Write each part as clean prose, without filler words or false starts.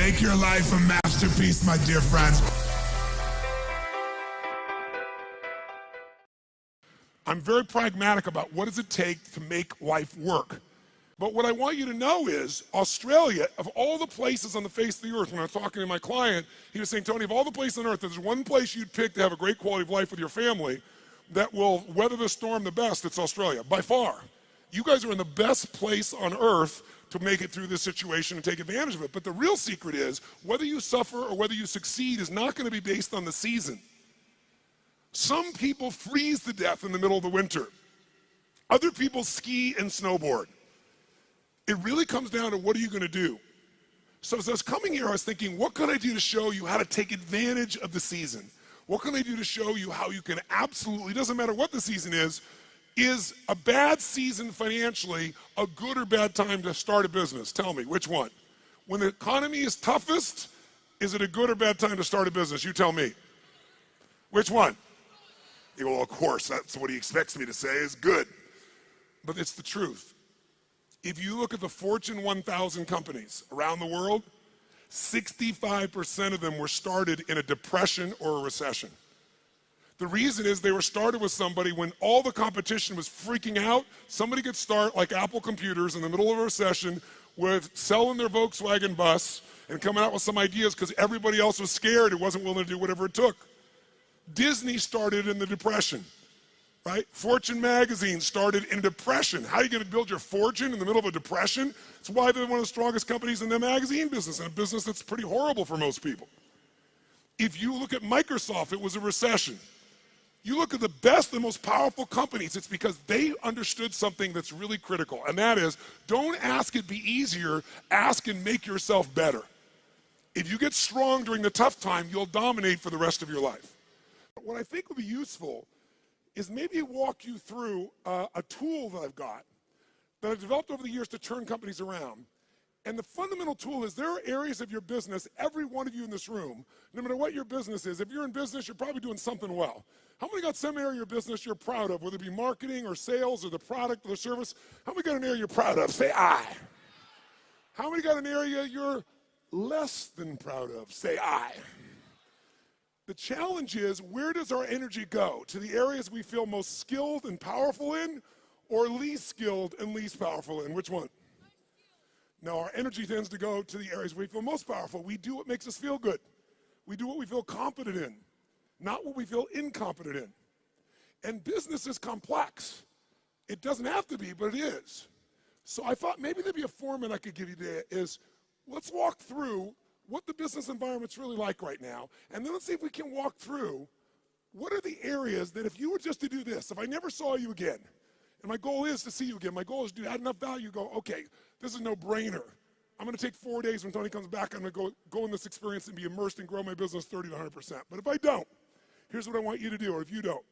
Make your life a masterpiece, my dear friends. I'm very pragmatic about what does it take to make life work. But what I want you to know is Australia, of all the places on the face of the earth, when I was talking to my client, he was saying, Tony, of all the places on earth, there's one place you'd pick to have a great quality of life with your family that will weather the storm the best, it's Australia, by far. You guys are in the best place on earth to make it through this situation and take advantage of it. But the real secret is, whether you suffer or whether you succeed is not going to be based on the season. Some people freeze to death in the middle of the winter. Other people ski and snowboard. It really comes down to what are you going to do? So as I was coming here, I was thinking, what can I do to show you how to take advantage of the season? What can I do to show you how you can absolutely, doesn't matter what the season is a bad season financially a good or bad time to start a business? Tell me, which one? When the economy is toughest, is it a good or bad time to start a business? You tell me. Which one? You go, well, of course, that's what he expects me to say is good. But it's the truth. If you look at the Fortune 1000 companies around the world, 65% of them were started in a depression or a recession. The reason is they were started with somebody when all the competition was freaking out. Somebody could start like Apple Computers in the middle of a recession with selling their Volkswagen bus and coming out with some ideas because everybody else was scared and wasn't willing to do whatever it took. Disney started in the Depression, right? Fortune magazine started in depression. How are you going to build your fortune in the middle of a depression? That's why they're one of the strongest companies in the magazine business, and a business that's pretty horrible for most people. If you look at Microsoft, it was a recession. You look at the best and most powerful companies, it's because they understood something that's really critical, and that is, don't ask it be easier, ask and make yourself better. If you get strong during the tough time, you'll dominate for the rest of your life. What I think would be useful is maybe walk you through a tool that I've got that I've developed over the years to turn companies around. And the fundamental tool is there are areas of your business, every one of you in this room, no matter what your business is, if you're in business, you're probably doing something well. How many got some area of your business you're proud of, whether it be marketing or sales or the product or the service? How many got an area you're proud of? Say I. How many got an area you're less than proud of? Say I. The challenge is, where does our energy go? To the areas we feel most skilled and powerful in, or least skilled and least powerful in? Which one? No, our energy tends to go to the areas we feel most powerful. We do what makes us feel good. We do what we feel competent in, not what we feel incompetent in. And business is complex. It doesn't have to be, but it is. So I thought maybe there'd be a format I could give you today is, let's walk through what the business environment's really like right now, and then let's see if we can walk through what are the areas that if you were just to do this, if I never saw you again, and my goal is to see you again, my goal is to add enough value, go, okay, this is a no-brainer. I'm gonna take 4 days when Tony comes back, I'm gonna go in this experience and be immersed and grow my business 30 to 100%. But if I don't, here's what I want you to do, or if you don't.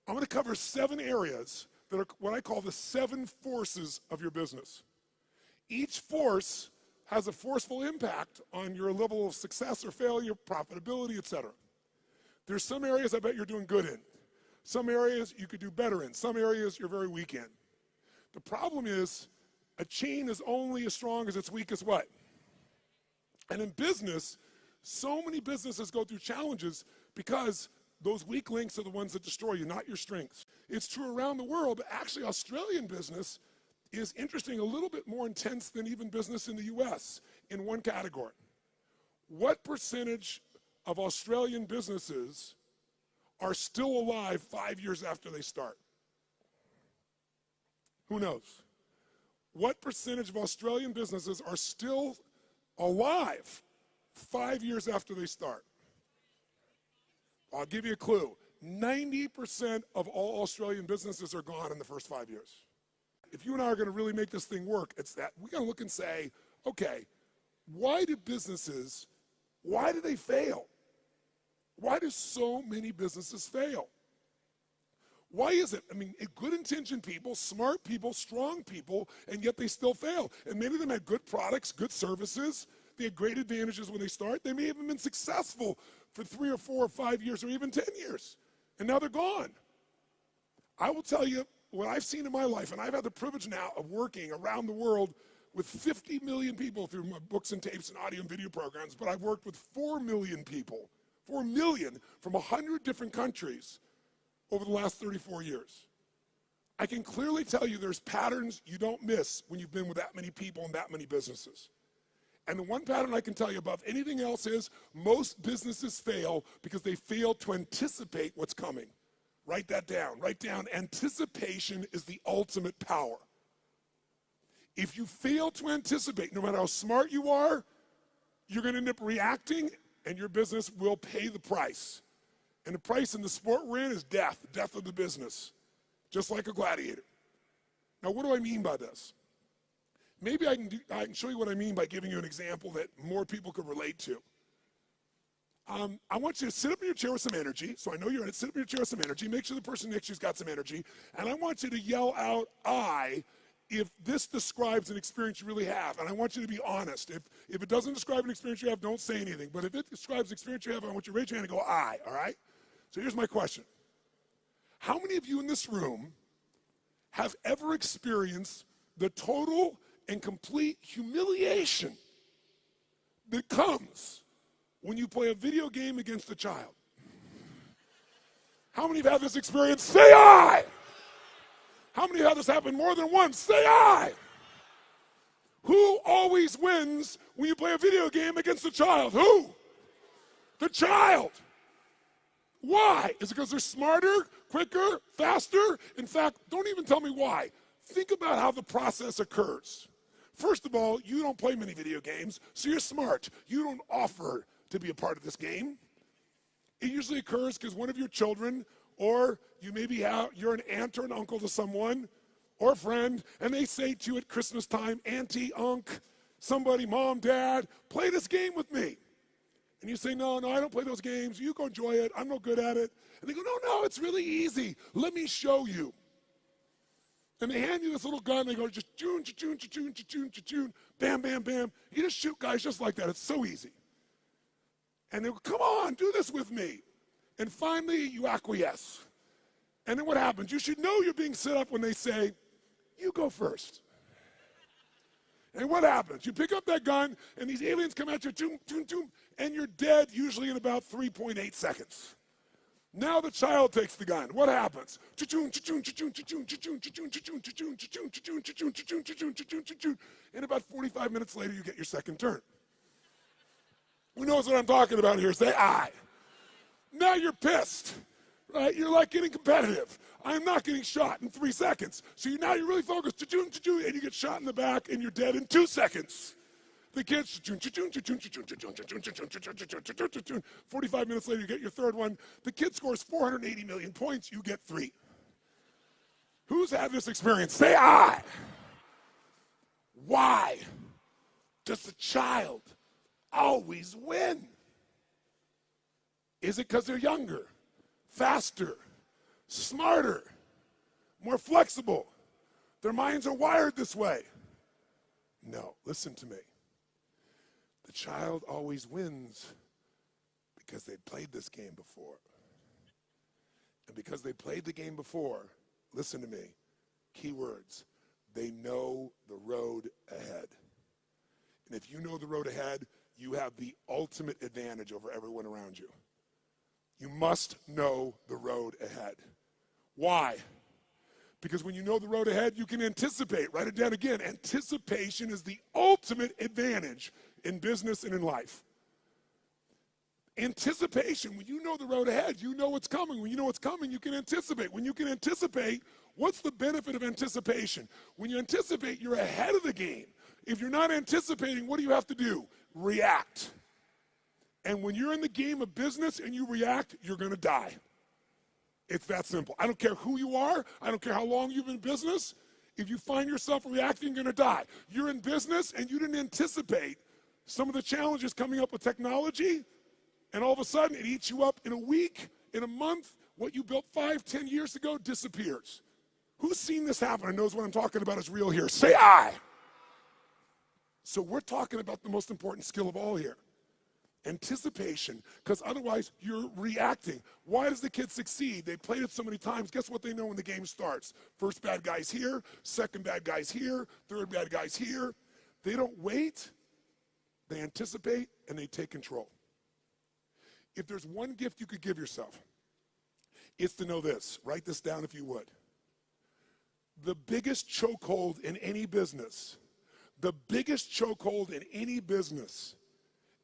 I'm gonna cover 7 areas that are what I call the 7 forces of your business. Each force has a forceful impact on your level of success or failure, profitability, etc. There's some areas I bet you're doing good in. Some areas you could do better in. Some areas you're very weak in. The problem is, a chain is only as strong as its weakest what? And in business, so many businesses go through challenges because those weak links are the ones that destroy you, not your strengths. It's true around the world, but actually Australian business is interesting, a little bit more intense than even business in the US in one category. What percentage of Australian businesses are still alive 5 years after they start? Who knows? What percentage of Australian businesses are still alive 5 years after they start? I'll give you a clue. 90% of all Australian businesses are gone in the first 5 years. If you and I are going to really make this thing work, it's that we got to look and say, okay, why do businesses, why do they fail? Why do so many businesses fail? Why is it? I mean, good-intentioned people, smart people, strong people, and yet they still fail. And many of them had good products, good services. They had great advantages when they start. They may have been successful for 3 or 4 or 5 years or even 10 years, and now they're gone. I will tell you what I've seen in my life, and I've had the privilege now of working around the world with 50 million people through my books and tapes and audio and video programs, but I've worked with 4 million people, 4 million from 100 different countries over the last 34 years. I can clearly tell you there's patterns you don't miss when you've been with that many people and that many businesses. And the one pattern I can tell you above anything else is most businesses fail because they fail to anticipate what's coming. Write that down. Write down, anticipation is the ultimate power. If you fail to anticipate, no matter how smart you are, you're going to end up reacting and your business will pay the price. And the price in the sport we're in is death, death of the business, just like a gladiator. Now, what do I mean by this? Maybe I can show you what I mean by giving you an example that more people could relate to. I want you to sit up in your chair with some energy. So I know you're in it. Sit up in your chair with some energy. Make sure the person next to you's got some energy. And I want you to yell out, I, if this describes an experience you really have. And I want you to be honest. If it doesn't describe an experience you have, don't say anything. But if it describes an experience you have, I want you to raise your hand and go, I, all right? So here's my question. How many of you in this room have ever experienced the total and complete humiliation that comes when you play a video game against a child? How many have had this experience? Say I. How many have had this happen more than once? Say I. Who always wins when you play a video game against a child? Who? The child. Why? Is it because they're smarter, quicker, faster? In fact, don't even tell me why. Think about how the process occurs. First of all, you don't play many video games, so you're smart. You don't offer to be a part of this game. It usually occurs because one of your children, or you maybe you're an aunt or an uncle to someone, or a friend, and they say to you at Christmas time, Auntie, Unc, somebody, Mom, Dad, play this game with me. And you say, no, I don't play those games. You go enjoy it. I'm no good at it. And they go, no, it's really easy. Let me show you. And they hand you this little gun. They go, just choon, choon, choon, choon, choon, bam, bam, bam. You just shoot guys just like that. It's so easy. And they go, come on, do this with me. And finally, you acquiesce. And then what happens? You should know you're being set up when they say, you go first. And what happens? You pick up that gun, and these aliens come at you, choom, choom, choom, and you're dead usually in about 3.8 seconds. Now the child takes the gun. What happens? And about 45 minutes later, you get your second turn. Who knows what I'm talking about here? Say I. Now you're pissed, right? You're like getting competitive. I'm not getting shot in 3 seconds. So now you're really focused, and you get shot in the back, and you're dead in 2 seconds. The kids, 45 minutes later, you get your third one. The kid scores 480 million points, you get 3. Who's had this experience? Say I. Why does the child always win? Is it because they're younger, faster, smarter, more flexible? Their minds are wired this way. No, listen to me. The child always wins because they played this game before. And because they played the game before, listen to me, key words, they know the road ahead. And if you know the road ahead, you have the ultimate advantage over everyone around you. You must know the road ahead. Why? Because when you know the road ahead, you can anticipate. Write it down again. Anticipation is the ultimate advantage in business and in life. Anticipation, when you know the road ahead, you know what's coming. When you know what's coming, you can anticipate. When you can anticipate, what's the benefit of anticipation? When you anticipate, you're ahead of the game. If you're not anticipating, what do you have to do? React. And when you're in the game of business and you react, you're going to die. It's that simple. I don't care who you are. I don't care how long you've been in business. If you find yourself reacting, you're going to die. You're in business and you didn't anticipate some of the challenges coming up with technology, and all of a sudden it eats you up in a week, in a month. What you built 5, 10 years ago disappears. Who's seen this happen and knows what I'm talking about is real here? Say I. So we're talking about the most important skill of all here. Anticipation, because otherwise you're reacting. Why does the kid succeed? They played it so many times. Guess what they know when the game starts? First bad guy's here, second bad guy's here, third bad guy's here. They don't wait, they anticipate, and they take control. If there's one gift you could give yourself, it's to know this. Write this down if you would. The biggest chokehold in any business,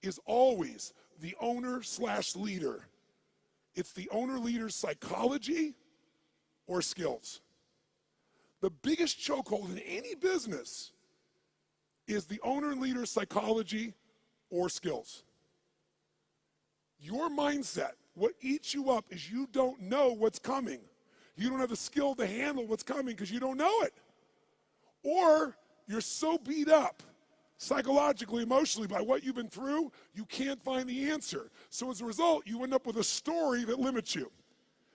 is always the owner/leader. It's the owner-leader's psychology or skills. The biggest chokehold in any business is the owner and leader's psychology or skills. Your mindset, what eats you up is you don't know what's coming. You don't have the skill to handle what's coming because you don't know it. Or you're so beat up psychologically, emotionally by what you've been through, you can't find the answer. So as a result, you end up with a story that limits you.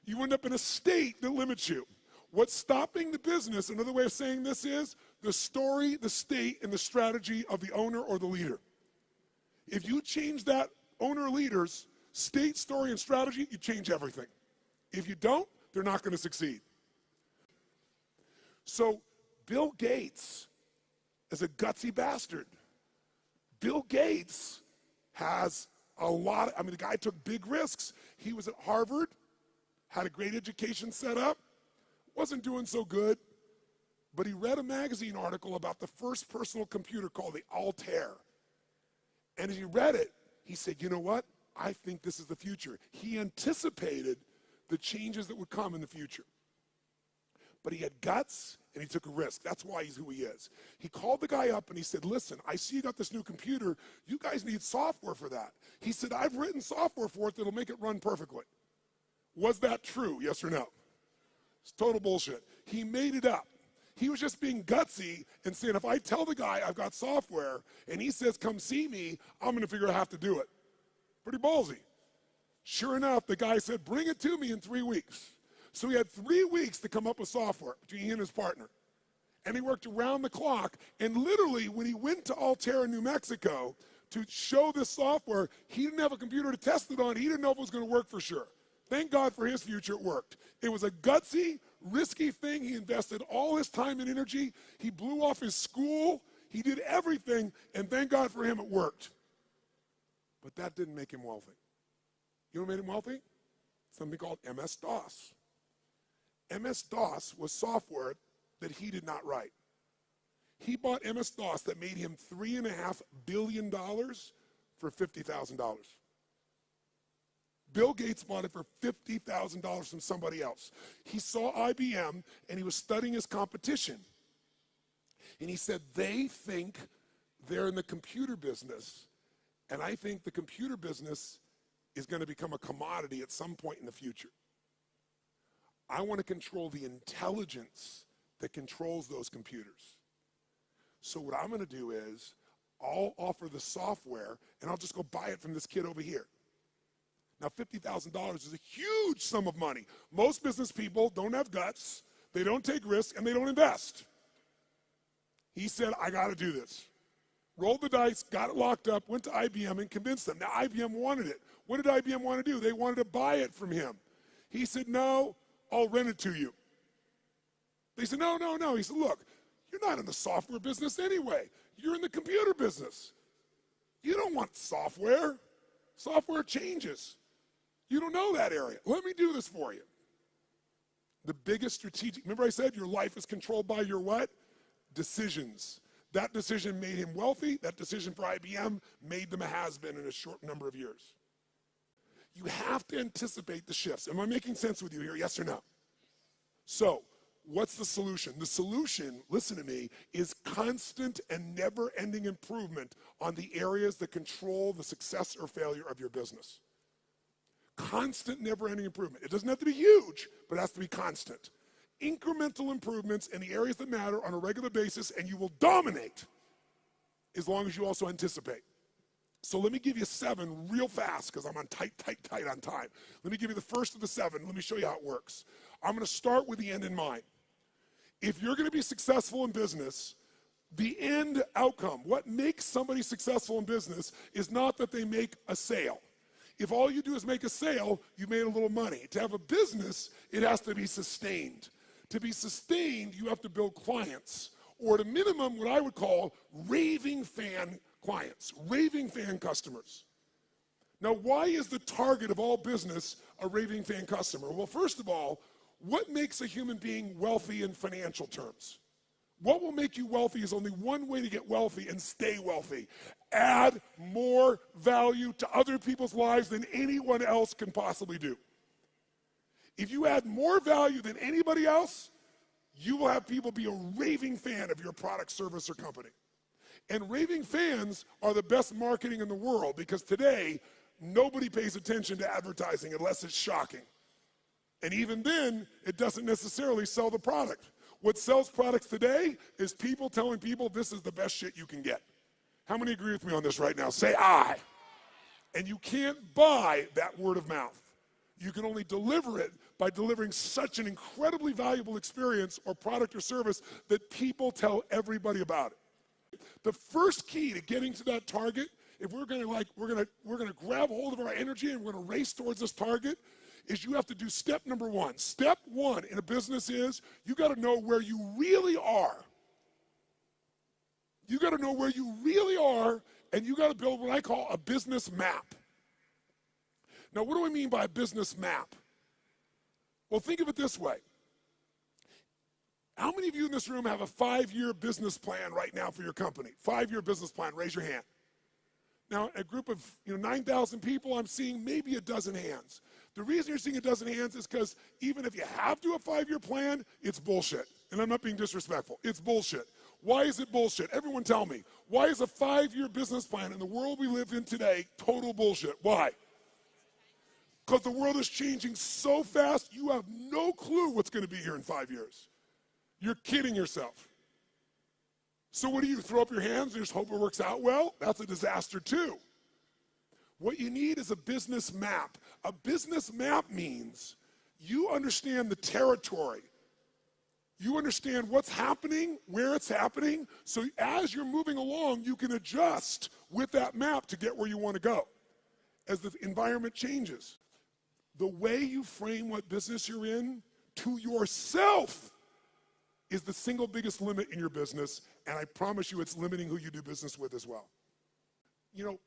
You end up in a state that limits you. What's stopping the business, another way of saying this is the story, the state, and the strategy of the owner or the leader. If you change that owner or leader's state, story, and strategy, you change everything. If you don't, they're not going to succeed. So Bill Gates is a gutsy bastard. Bill Gates has a lot, the guy took big risks. He was at Harvard, had a great education set up, wasn't doing so good, but he read a magazine article about the first personal computer called the Altair. And as he read it, he said, you know what? I think this is the future. He anticipated the changes that would come in the future. But he had guts and he took a risk. That's why he's who he is. He called the guy up and he said, listen, I see you got this new computer. You guys need software for that. He said, I've written software for it that'll make it run perfectly. Was that true? Yes or no? It's total bullshit. He made it up. He was just being gutsy and saying, if I tell the guy I've got software and he says, come see me, I'm going to figure out how to do it. Pretty ballsy. Sure enough, the guy said, bring it to me in 3 weeks. So he had 3 weeks to come up with software between he and his partner. And he worked around the clock. And literally, when he went to Altair in New Mexico to show this software, he didn't have a computer to test it on. He didn't know if it was going to work for sure. Thank God for his future, it worked. It was a gutsy, risky thing. He invested all his time and energy. He blew off his school. He did everything. And thank God for him, it worked. But that didn't make him wealthy. You know what made him wealthy? Something called MS-DOS. MS-DOS was software that he did not write. He bought MS-DOS that made him $3.5 billion for $50,000. Bill Gates bought it for $50,000 from somebody else. He saw IBM and he was studying his competition. And he said, they think they're in the computer business, and I think the computer business is going to become a commodity at some point in the future. I want to control the intelligence that controls those computers. So what I'm going to do is I'll offer the software and I'll just go buy it from this kid over here. Now, $50,000 is a huge sum of money. Most business people don't have guts, they don't take risks, and they don't invest. He said, I got to do this. Rolled the dice, got it locked up, went to IBM and convinced them. Now, IBM wanted it. What did IBM want to do? They wanted to buy it from him. He said, no, I'll rent it to you. They said, no, no, no. He said, look, you're not in the software business anyway. You're in the computer business. You don't want software. Software changes. You don't know that area. Let me do this for you. The biggest strategic, remember I said your life is controlled by your what? Decisions. That decision made him wealthy. That decision for IBM made them a has-been in a short number of years. You have to anticipate the shifts. Am I making sense with you here? Yes or no? So, what's the solution? The solution, listen to me, is constant and never-ending improvement on the areas that control the success or failure of your business. Constant, never-ending improvement. It doesn't have to be huge, but it has to be constant. Incremental improvements in the areas that matter on a regular basis, and you will dominate as long as you also anticipate. So let me give you 7 real fast because I'm on tight on time. Let me give you the first of the 7. Let me show you how it works. I'm going to start with the end in mind. If you're going to be successful in business, the end outcome, what makes somebody successful in business is not that they make a sale. If all you do is make a sale, you made a little money. To have a business, it has to be sustained. To be sustained, you have to build clients, or at a minimum what I would call raving fan clients, raving fan customers. Now, why is the target of all business a raving fan customer? Well, first of all, what makes a human being wealthy in financial terms? What will make you wealthy is only one way to get wealthy and stay wealthy. Add more value to other people's lives than anyone else can possibly do. If you add more value than anybody else, you will have people be a raving fan of your product, service, or company. And raving fans are the best marketing in the world because today, nobody pays attention to advertising unless it's shocking. And even then, it doesn't necessarily sell the product. What sells products today is people telling people this is the best shit you can get. How many agree with me on this right now? Say aye. And you can't buy that word of mouth. You can only deliver it by delivering such an incredibly valuable experience or product or service that people tell everybody about it. The first key to getting to that target, if we're gonna grab hold of our energy and we're gonna race towards this target, is you have to do step number one. Step one in a business is you gotta know where you really are. You gotta know where you really are, and you gotta build what I call a business map. Now, what do I mean by a business map? Well, think of it this way. How many of you in this room have a 5-year business plan right now for your company? 5-year business plan, raise your hand. Now, a group of 9,000 people, I'm seeing maybe a dozen hands. The reason you're seeing a dozen hands is because even if you have to do a 5-year plan, it's bullshit. And I'm not being disrespectful. It's bullshit. Why is it bullshit? Everyone tell me. Why is a 5-year business plan in the world we live in today total bullshit? Why? Because the world is changing so fast, you have no clue what's going to be here in 5 years. You're kidding yourself. So what do you throw up your hands and just hope it works out well? That's a disaster too. What you need is a business map. A business map means you understand the territory. You understand what's happening, where it's happening, so as you're moving along, you can adjust with that map to get where you want to go as the environment changes. The way you frame what business you're in to yourself is the single biggest limit in your business, and I promise you it's limiting who you do business with as well. You know,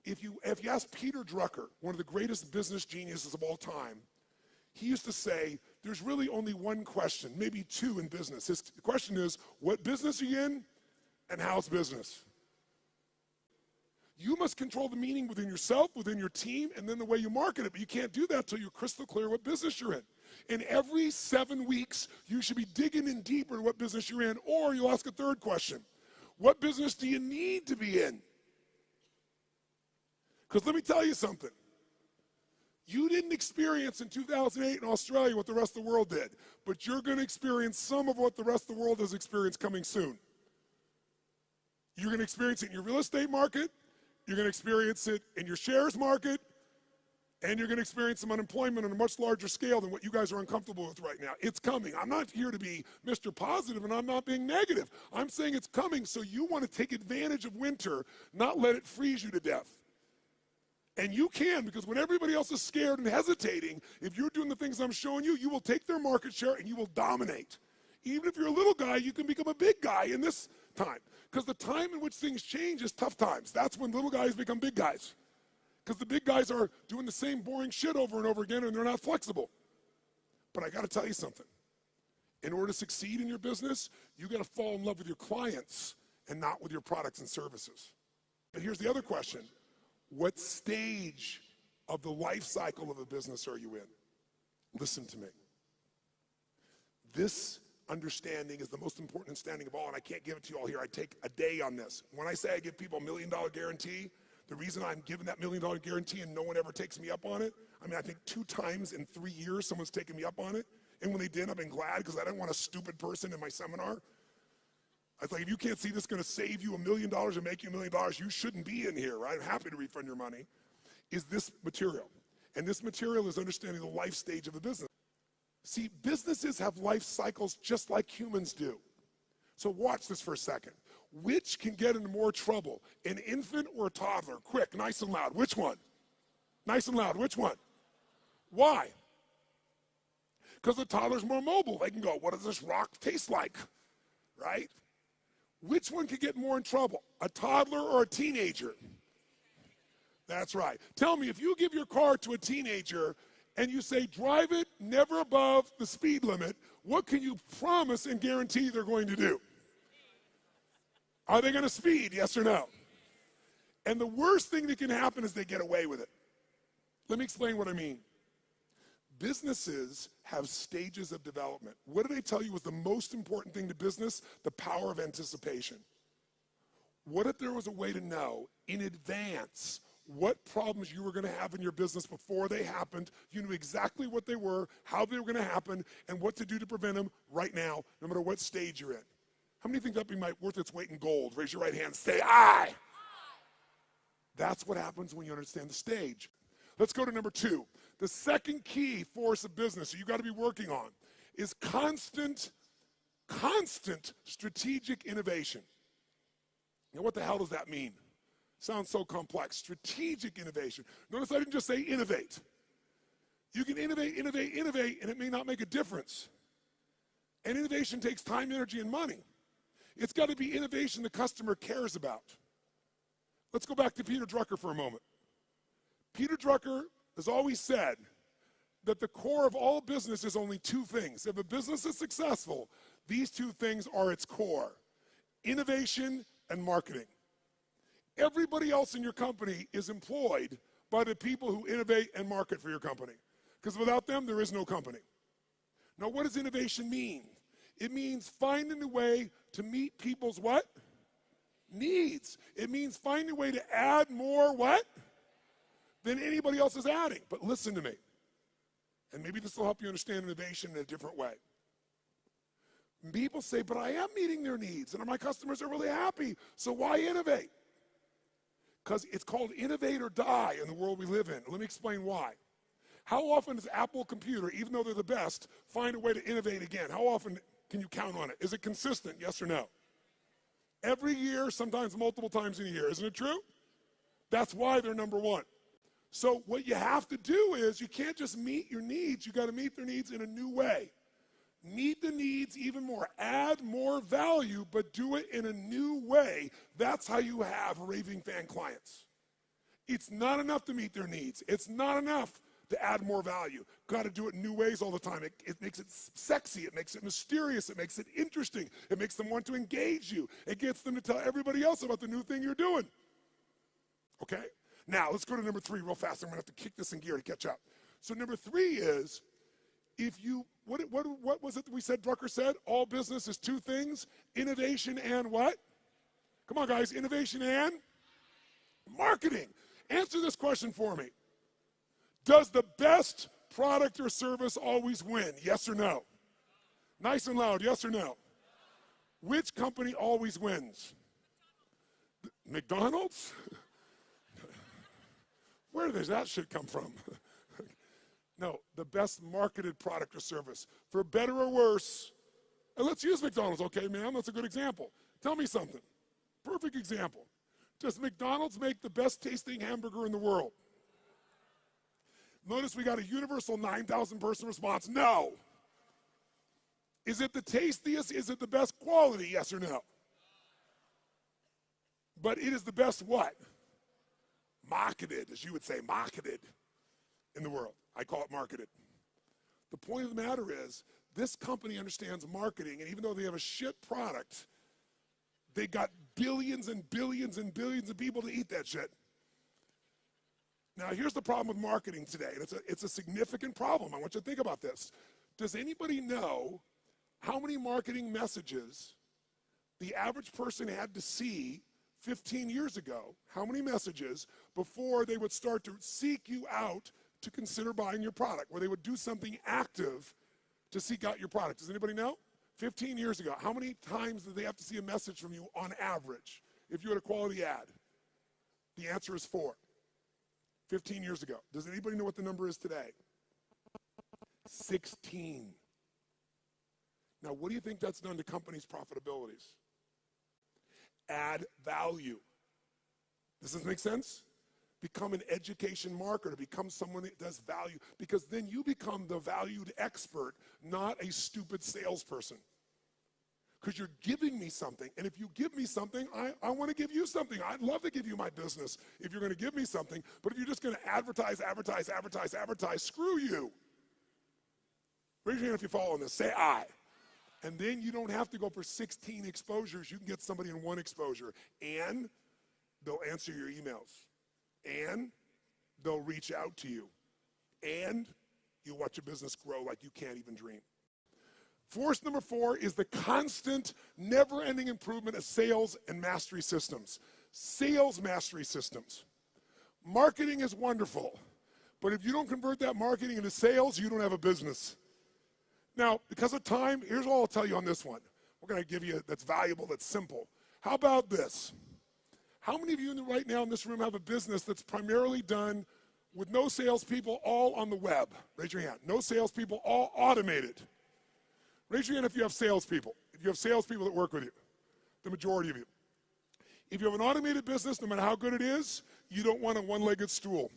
if you ask Peter Drucker, one of the greatest business geniuses of all time, he used to say, there's really only one question, maybe two in business. His question is, what business are you in, and how's business? You must control the meaning within yourself, within your team, and then the way you market it. But you can't do that until you're crystal clear what business you're in. And every 7 weeks, you should be digging in deeper to what business you're in, or you'll ask a third question. What business do you need to be in? Because let me tell you something. You didn't experience in 2008 in Australia what the rest of the world did, but you're going to experience some of what the rest of the world has experienced coming soon. You're going to experience it in your real estate market, you're going to experience it in your shares market, and you're going to experience some unemployment on a much larger scale than what you guys are uncomfortable with right now. It's coming. I'm not here to be Mr. Positive, and I'm not being negative. I'm saying it's coming, so you want to take advantage of winter, not let it freeze you to death. And you can, because when everybody else is scared and hesitating, if you're doing the things I'm showing you, you will take their market share and you will dominate. Even if you're a little guy, you can become a big guy in this time. Because the time in which things change is tough times. That's when little guys become big guys. Because the big guys are doing the same boring shit over and over again and they're not flexible. But I got to tell you something. In order to succeed in your business, you got to fall in love with your clients and not with your products and services. But here's the other question. What stage of the life cycle of a business are you in? Listen to me. This understanding is the most important understanding of all, and I can't give it to you all here. I take a day on this. When I say I give people $1 million guarantee, the reason I'm giving that $1 million guarantee and no one ever takes me up on it, I mean, I think 2 times in 3 years someone's taken me up on it, and when they did, I've been glad because I didn't want a stupid person in my seminar. I was like, if you can't see this is going to save you $1 million or make you $1 million, you shouldn't be in here, right? I'm happy to refund your money. Is this material. And this material is understanding the life stage of a business. See, businesses have life cycles just like humans do. So watch this for a second. Which can get into more trouble, an infant or a toddler? Quick, nice and loud. Which one? Nice and loud. Which one? Why? Because the toddler's more mobile. They can go, what does this rock taste like? Right? Which one could get more in trouble, a toddler or a teenager? That's right. Tell me, if you give your car to a teenager and you say, drive it never above the speed limit, what can you promise and guarantee they're going to do? Are they going to speed, yes or no? And the worst thing that can happen is they get away with it. Let me explain what I mean. Businesses have stages of development. What did I tell you was the most important thing to business? The power of anticipation. What if there was a way to know in advance what problems you were going to have in your business before they happened? You knew exactly what they were, how they were going to happen, and what to do to prevent them right now, no matter what stage you're in. How many think that'd be worth its weight in gold? Raise your right hand, say aye. That's what happens when you understand the stage. Let's go to number 2. The second key force of business that you got to be working on is constant strategic innovation. Now, what the hell does that mean? Sounds so complex. Strategic innovation. Notice I didn't just say innovate. You can innovate, and it may not make a difference. And innovation takes time, energy, and money. It's got to be innovation the customer cares about. Let's go back to Peter Drucker for a moment. Peter Drucker has always said that the core of all business is only 2 things. If a business is successful, these 2 things are its core: innovation and marketing. Everybody else in your company is employed by the people who innovate and market for your company. Because without them, there is no company. Now, what does innovation mean? It means finding a way to meet people's what? Needs. It means finding a way to add more what? Than anybody else is adding. But listen to me, and maybe this will help you understand innovation in a different way. People say, but I am meeting their needs, and my customers are really happy, so why innovate? Because it's called innovate or die in the world we live in. Let me explain why. How often does Apple Computer, even though they're the best, find a way to innovate again? How often can you count on it? Is it consistent, yes or no? Every year, sometimes multiple times in a year. Isn't it true? That's why they're number 1. So what you have to do is you can't just meet your needs. You got to meet their needs in a new way. Meet the needs even more. Add more value, but do it in a new way. That's how you have raving fan clients. It's not enough to meet their needs. It's not enough to add more value. Got to do it in new ways all the time. It makes it sexy. It makes it mysterious. It makes it interesting. It makes them want to engage you. It gets them to tell everybody else about the new thing you're doing. Okay? Now, let's go to number 3 real fast. I'm going to have to kick this in gear to catch up. So number 3 is, if you, what was it that we said Drucker said? All business is 2 things, innovation and what? Come on, guys, innovation and marketing. Answer this question for me. Does the best product or service always win? Yes or no? Nice and loud, yes or no? Which company always wins? McDonald's? Where does that shit come from? No, the best marketed product or service. For better or worse, and let's use McDonald's, okay, ma'am? That's a good example. Tell me something. Perfect example. Does McDonald's make the best tasting hamburger in the world? Notice we got a universal 9,000 person response. No. Is it the tastiest? Is it the best quality? Yes or no? But it is the best what? Marketed, as you would say, marketed in the world. I call it marketed. The point of the matter is, this company understands marketing, and even though they have a shit product, they got billions and billions and billions of people to eat that shit. Now, here's the problem with marketing today, and it's a significant problem. I want you to think about this. Does anybody know how many marketing messages the average person had to see 15 years ago? How many messages before they would start to seek you out to consider buying your product, where they would do something active to seek out your product? Does anybody know? 15 years ago, how many times did they have to see a message from you on average if you had a quality ad? The answer is 4. 15 years ago. Does anybody know what the number is today? 16. Now, what do you think that's done to companies' profitabilities? Add value. Does this make sense? Become an education marketer. Become someone that does value, because then you become the valued expert, not a stupid salesperson. because you're giving me something. And if you give me something, I want to give you something. I'd love to give you my business if you're going to give me something. But if you're just going to advertise, screw you. Raise your hand if you follow this. Say I. And then you don't have to go for 16 exposures. You can get somebody in one exposure. And they'll answer your emails. And they'll reach out to you. And you'll watch your business grow like you can't even dream. Force number 4 is the constant, never-ending improvement of sales and mastery systems. Sales mastery systems. Marketing is wonderful, but if you don't convert that marketing into sales, you don't have a business. Now, because of time, here's all I'll tell you on this one. We're going to give you that's valuable, that's simple. How about this? How many of you right now in this room have a business that's primarily done with no salespeople, all on the web? Raise your hand. No salespeople, all automated. Raise your hand if you have salespeople. If you have salespeople that work with you, the majority of you. If you have an automated business, no matter how good it is, you don't want a one-legged stool.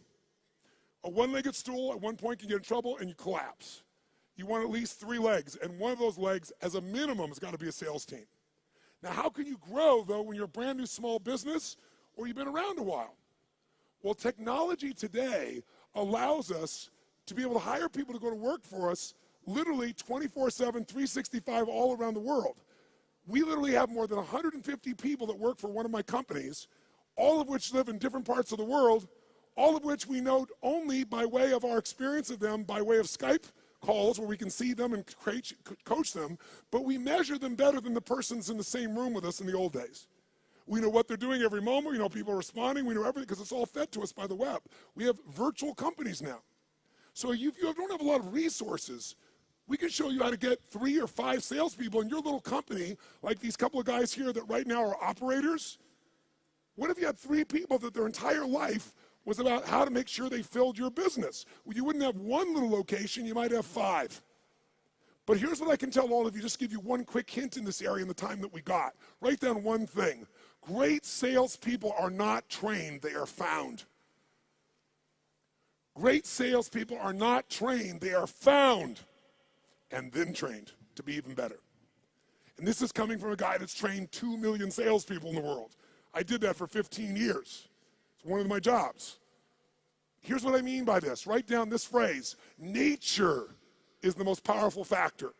A one-legged stool at one point can get in trouble and you collapse. You want at least 3 legs, and one of those legs, as a minimum, has got to be a sales team. Now, how can you grow, though, when you're a brand new small business or you've been around a while? Well, technology today allows us to be able to hire people to go to work for us literally 24/7, 365 all around the world. We literally have more than 150 people that work for one of my companies, all of which live in different parts of the world, all of which we know only by way of our experience of them, by way of Skype calls where we can see them and coach them, but we measure them better than the persons in the same room with us in the old days. We know what they're doing every moment. We know people are responding. We know everything because it's all fed to us by the web. We have virtual companies now. So if you don't have a lot of resources, we can show you how to get 3 or 5 salespeople in your little company, like these couple of guys here that right now are operators. What if you had 3 people that their entire life was about how to make sure they filled your business? Well, you wouldn't have one little location, you might have 5. But here's what I can tell all of you, just give you one quick hint in this area in the time that we got. Write down one thing. Great salespeople are not trained, they are found. Great salespeople are not trained, they are found and then trained to be even better. And this is coming from a guy that's trained 2 million salespeople in the world. I did that for 15 years. It's one of my jobs. Here's what I mean by this. Write down this phrase. Nature is the most powerful factor.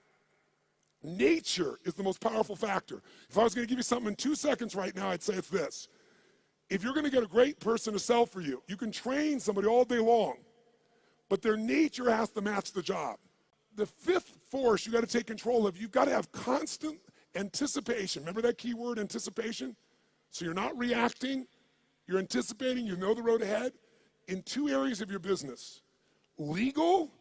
Nature is the most powerful factor. If I was going to give you something in 2 seconds right now, I'd say it's this. If you're going to get a great person to sell for you, you can train somebody all day long, but their nature has to match the job. The 5th force you got to take control of, you've got to have constant anticipation. Remember that key word, anticipation? So you're not reacting, you're anticipating, you know the road ahead in 2 areas of your business. Legal,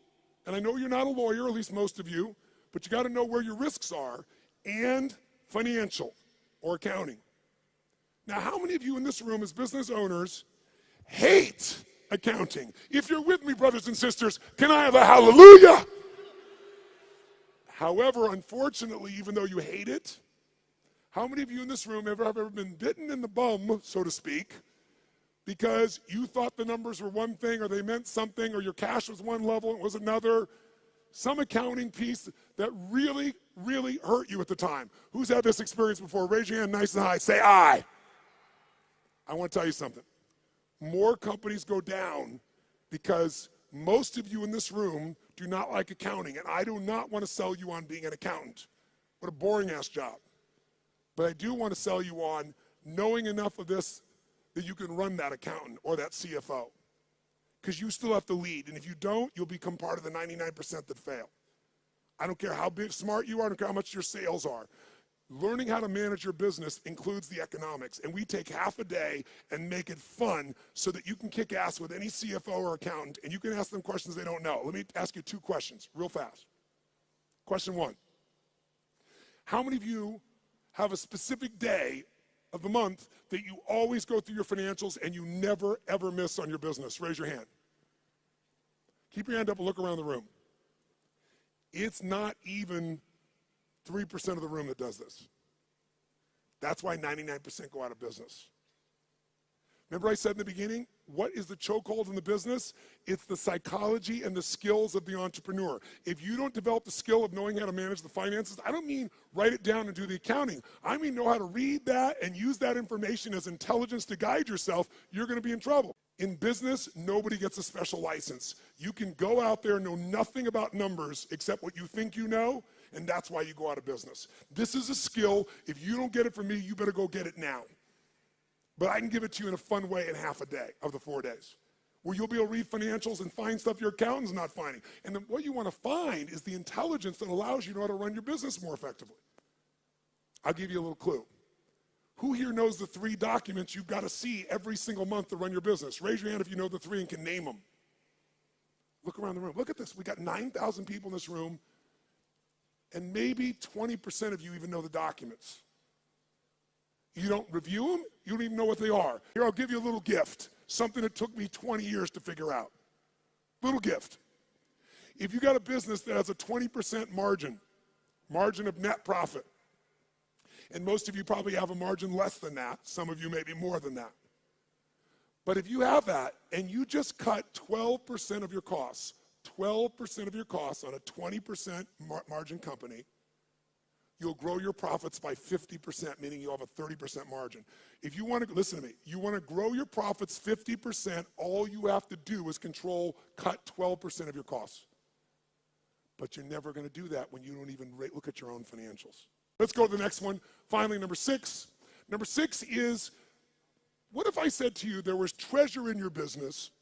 and I know you're not a lawyer, at least most of you, but you got to know where your risks are, and financial or accounting. Now, how many of you in this room as business owners hate accounting? If you're with me, brothers and sisters, can I have a hallelujah? However, unfortunately, even though you hate it, how many of you in this room have ever been bitten in the bum, so to speak, because you thought the numbers were one thing or they meant something or your cash was one level and it was another? Some accounting piece that really, really hurt you at the time. Who's had this experience before? Raise your hand nice and high. Say I. I want to tell you something. More companies go down because most of you in this room do not like accounting, and I do not want to sell you on being an accountant. What a boring-ass job. But I do want to sell you on knowing enough of this that you can run that accountant or that CFO. Because you still have to lead, and if you don't, you'll become part of the 99% that fail. I don't care how smart you are, I don't care how much your sales are. Learning how to manage your business includes the economics, and we take half a day and make it fun so that you can kick ass with any CFO or accountant, and you can ask them questions they don't know. Let me ask you 2 questions real fast. Question 1. How many of you have a specific day of the month that you always go through your financials and you never, ever miss on your business? Raise your hand. Keep your hand up and look around the room. It's not even 3% of the room that does this. That's why 99% go out of business. Remember I said in the beginning, What is the chokehold in the business? It's the psychology and the skills of the entrepreneur. If you don't develop the skill of knowing how to manage the finances, I don't mean write it down and do the accounting. I mean know how to read that and use that information as intelligence to guide yourself. You're going to be in trouble. In business, nobody gets a special license. You can go out there and know nothing about numbers except what you think you know, and that's why you go out of business. This is a skill. If you don't get it from me, you better go get it now. But I can give it to you in a fun way in half a day of the 4 days, where you'll be able to read financials and find stuff your accountant's not finding. And then what you want to find is the intelligence that allows you to know how to run your business more effectively. I'll give you a little clue. Who here knows the 3 documents you've got to see every single month to run your business? Raise your hand if you know the 3 and can name them. Look around the room. Look at this. We got 9,000 people in this room, and maybe 20% of you even know the documents. You don't review them. You don't even know what they are. Here, I'll give you a little gift, something that took me 20 years to figure out. Little gift. If you got a business that has a 20% margin of net profit, and most of you probably have a margin less than that. Some of you maybe more than that. But if you have that and you just cut 12% of your costs, 12% of your costs on a 20% margin company, you'll grow your profits by 50%, meaning you'll have a 30% margin. If you want to, listen to me, you want to grow your profits 50%, all you have to do is cut 12% of your costs. But you're never going to do that when you don't even look at your own financials. Let's go to the next one. Finally, number 6. Number 6 is, what if I said to you there was treasure in your business,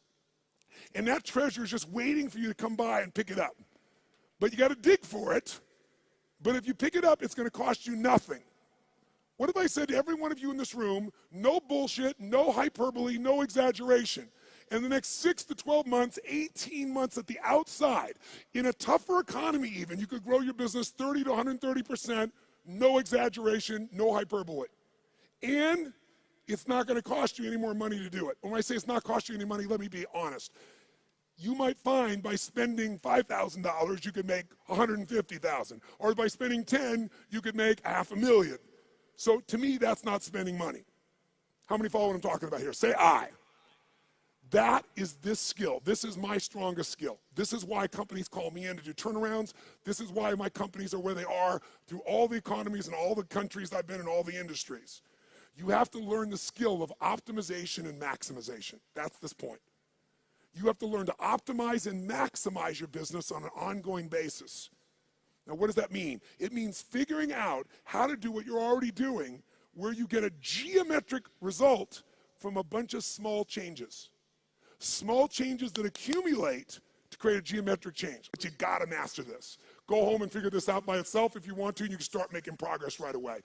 and that treasure is just waiting for you to come by and pick it up? But you got to dig for it. But if you pick it up, it's going to cost you nothing. What if I said to every one of you in this room, no bullshit, no hyperbole, no exaggeration. In the next 6 to 12 months, 18 months at the outside, in a tougher economy even, you could grow your business 30 to 130%, no exaggeration, no hyperbole. And it's not going to cost you any more money to do it. When I say it's not cost you any money, let me be honest. You might find by spending $5,000, you could make $150,000. Or by spending 10, you could make $500,000. So to me, that's not spending money. How many follow what I'm talking about here? Say aye. That is this skill. This is my strongest skill. This is why companies call me in to do turnarounds. This is why my companies are where they are through all the economies and all the countries I've been in, all the industries. You have to learn the skill of optimization and maximization. That's this point. You have to learn to optimize and maximize your business on an ongoing basis. Now, what does that mean? It means figuring out how to do what you're already doing, where you get a geometric result from a bunch of small changes. Small changes that accumulate to create a geometric change. But you gotta master this. Go home and figure this out by itself if you want to, and you can start making progress right away.